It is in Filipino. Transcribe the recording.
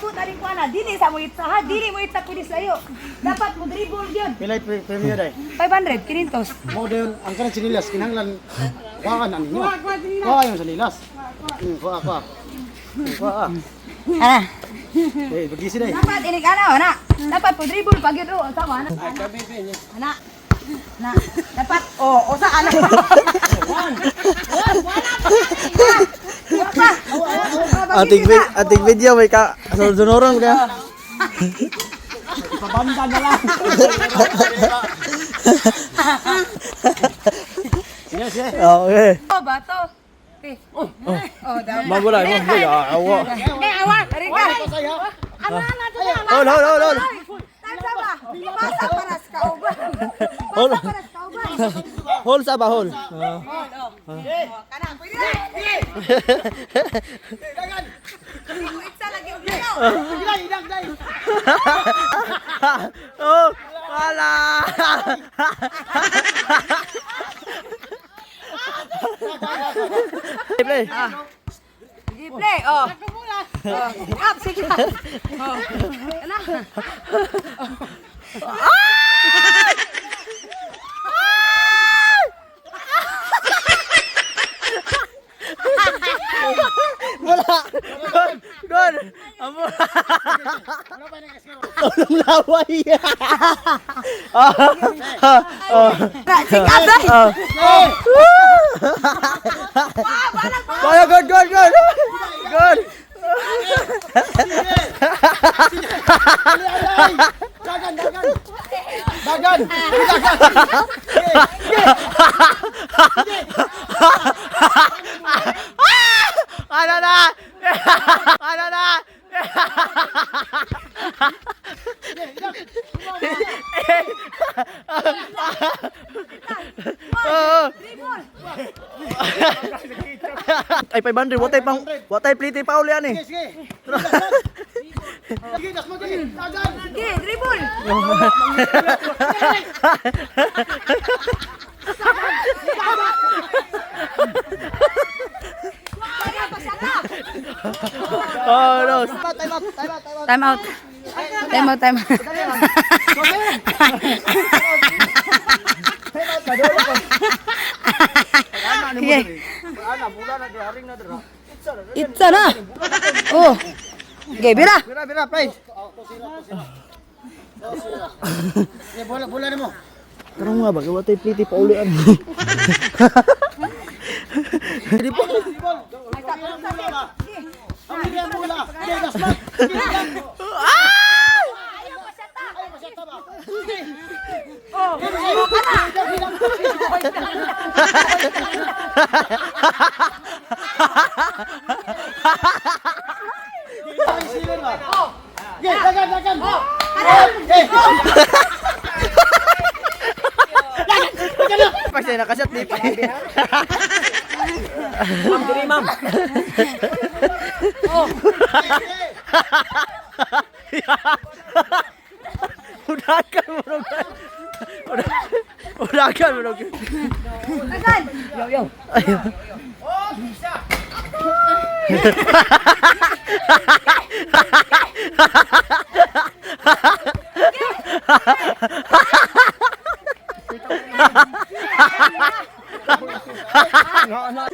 abot na rin ko na. Dili sa mo itsa ha. Dili mo itsa pwede sa'yo. Dapat mo dribble yun. Pilay premium day. 500, kinintos. Mo dayon ang kanang sinilas kinahanglan kuhaan ani niyo. Kuha yung sinilas. Kuha. Ana. Bagisi day. Dapat ini kana ana. Dapat po dribble pag yun ro sama ana. Ana. Na, dapat sa ana. Ating video may ka sunuron ka. Pabanda na lang. Yes, yes. Okay. Bato. Daw. Magulay mo. Awa. Awa. Rika. Hol. Tansa ba? Pasa paras ka uban. Hol. Paras ka uban. Hol sa ba hol? Kanang pwede. Itsa lagi ug linaw. Oh, wala. Play. Sige, play. Up, sige. Ana. Wala. Gon. Amo. Tolong laway. Sige, day. Kaya good. Good. Dagan. Ano na? Ay 500 watay pliti pa uli ani. Sige. Sige, das mo sige. Dagan. Sige, dribble. Oh no. Time out. Sige. Itsa na. Oh. Okay, bira. Bira, play. Bola mo. Karong nga ba watay pliti pa uli ani. Di po. Dagan. Pasay nakasat di pa. Ma'am. Udakan mo. Asan? Yo. No.